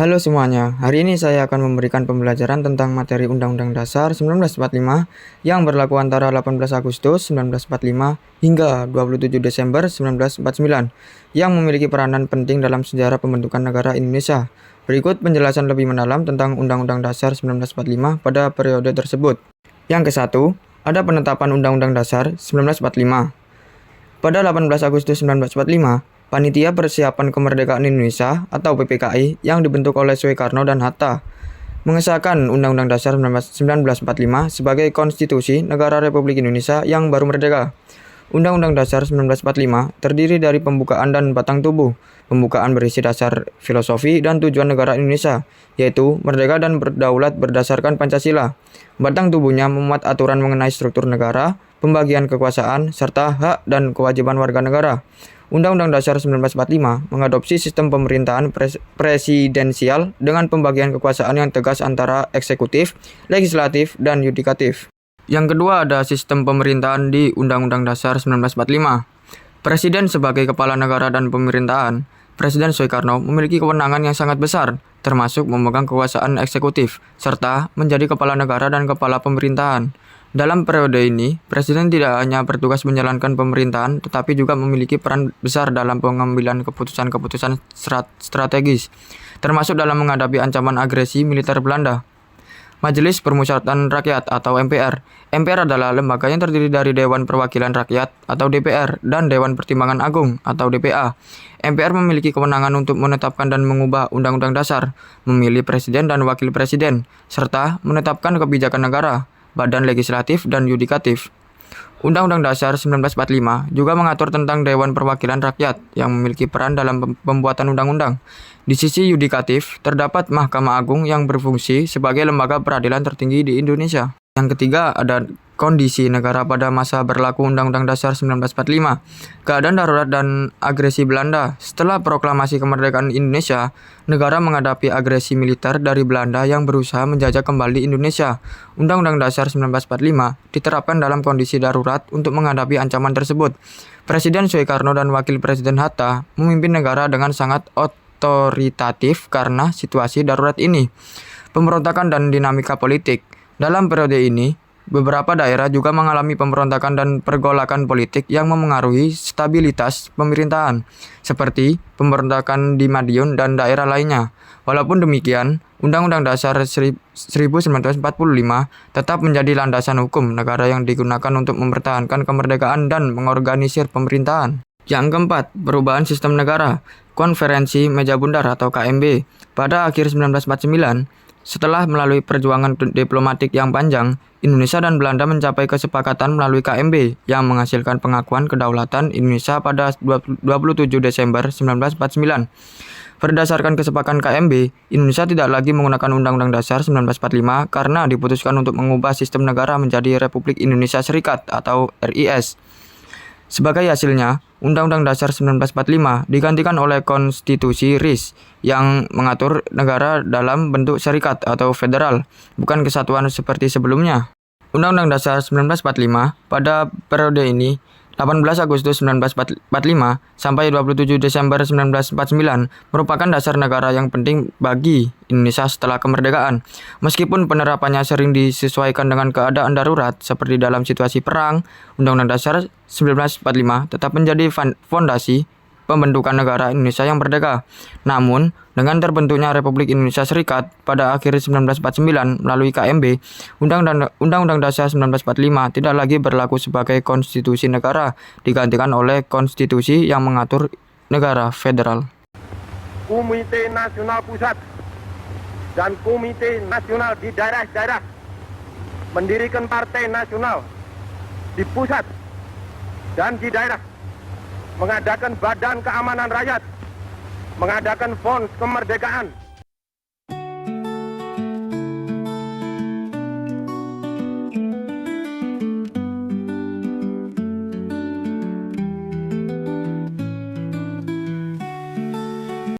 Halo semuanya, hari ini saya akan memberikan pembelajaran tentang materi Undang-Undang Dasar 1945 yang berlaku antara 18 Agustus 1945 hingga 27 Desember 1949 yang memiliki peranan penting dalam sejarah pembentukan negara Indonesia. Berikut penjelasan lebih mendalam tentang Undang-Undang Dasar 1945 pada periode tersebut. Yang ke-1, ada penetapan Undang-Undang Dasar 1945. Pada 18 Agustus 1945, Panitia Persiapan Kemerdekaan Indonesia atau PPKI yang dibentuk oleh Soekarno dan Hatta mengesahkan Undang-Undang Dasar 1945 sebagai konstitusi negara Republik Indonesia yang baru merdeka. Undang-Undang Dasar 1945 terdiri dari pembukaan dan batang tubuh. Pembukaan berisi dasar filosofi dan tujuan negara Indonesia, yaitu merdeka dan berdaulat berdasarkan Pancasila. Batang tubuhnya memuat aturan mengenai struktur negara, pembagian kekuasaan, serta hak dan kewajiban warga negara. Undang-Undang Dasar 1945 mengadopsi sistem pemerintahan presidensial dengan pembagian kekuasaan yang tegas antara eksekutif, legislatif, dan yudikatif. Yang kedua ada sistem pemerintahan di Undang-Undang Dasar 1945. Presiden sebagai kepala negara dan pemerintahan, Presiden Soekarno memiliki kewenangan yang sangat besar, termasuk memegang kekuasaan eksekutif, serta menjadi kepala negara dan kepala pemerintahan. Dalam periode ini, Presiden tidak hanya bertugas menjalankan pemerintahan, tetapi juga memiliki peran besar dalam pengambilan keputusan-keputusan strategis, termasuk dalam menghadapi ancaman agresi militer Belanda. Majelis Permusyawaratan Rakyat atau MPR. MPR adalah lembaga yang terdiri dari Dewan Perwakilan Rakyat atau DPR dan Dewan Pertimbangan Agung atau DPA. MPR memiliki kewenangan untuk menetapkan dan mengubah undang-undang dasar, memilih presiden dan wakil presiden, serta menetapkan kebijakan negara, badan legislatif dan yudikatif. Undang-Undang Dasar 1945 juga mengatur tentang Dewan Perwakilan Rakyat yang memiliki peran dalam pembuatan undang-undang. Di sisi yudikatif, terdapat Mahkamah Agung yang berfungsi sebagai lembaga peradilan tertinggi di Indonesia. Yang ketiga ada kondisi negara pada masa berlaku Undang-Undang Dasar 1945. Keadaan darurat dan agresi Belanda. Setelah proklamasi kemerdekaan Indonesia, negara menghadapi agresi militer dari Belanda yang berusaha menjajah kembali Indonesia. Undang-Undang Dasar 1945 diterapkan dalam kondisi darurat untuk menghadapi ancaman tersebut. Presiden Soekarno dan Wakil Presiden Hatta memimpin negara dengan sangat otoritatif karena situasi darurat ini. Pemberontakan dan dinamika politik. Dalam periode ini, beberapa daerah juga mengalami pemberontakan dan pergolakan politik yang memengaruhi stabilitas pemerintahan, seperti pemberontakan di Madiun dan daerah lainnya. Walaupun demikian, Undang-Undang Dasar 1945 tetap menjadi landasan hukum negara yang digunakan untuk mempertahankan kemerdekaan dan mengorganisir pemerintahan. Yang keempat, perubahan sistem negara. Konferensi Meja Bundar atau KMB pada akhir 1949, setelah melalui perjuangan diplomatik yang panjang, Indonesia dan Belanda mencapai kesepakatan melalui KMB yang menghasilkan pengakuan kedaulatan Indonesia pada 27 Desember 1949. Berdasarkan kesepakatan KMB, Indonesia tidak lagi menggunakan Undang-Undang Dasar 1945 karena diputuskan untuk mengubah sistem negara menjadi Republik Indonesia Serikat atau RIS. Sebagai hasilnya, Undang-Undang Dasar 1945 digantikan oleh Konstitusi RIS yang mengatur negara dalam bentuk serikat atau federal, bukan kesatuan seperti sebelumnya. Undang-Undang Dasar 1945 pada periode ini 18 Agustus 1945 sampai 27 Desember 1949 merupakan dasar negara yang penting bagi Indonesia setelah kemerdekaan. Meskipun penerapannya sering disesuaikan dengan keadaan darurat seperti dalam situasi perang, Undang-Undang Dasar 1945 tetap menjadi fondasi pembentukan negara Indonesia yang merdeka. Namun, dengan terbentuknya Republik Indonesia Serikat pada akhir 1949 melalui KMB, Undang-Undang Dasar 1945 tidak lagi berlaku sebagai konstitusi negara, digantikan oleh konstitusi yang mengatur negara federal. Komite Nasional Pusat dan Komite Nasional di daerah-daerah mendirikan partai nasional di pusat dan di daerah, mengadakan badan keamanan rakyat, mengadakan fond kemerdekaan,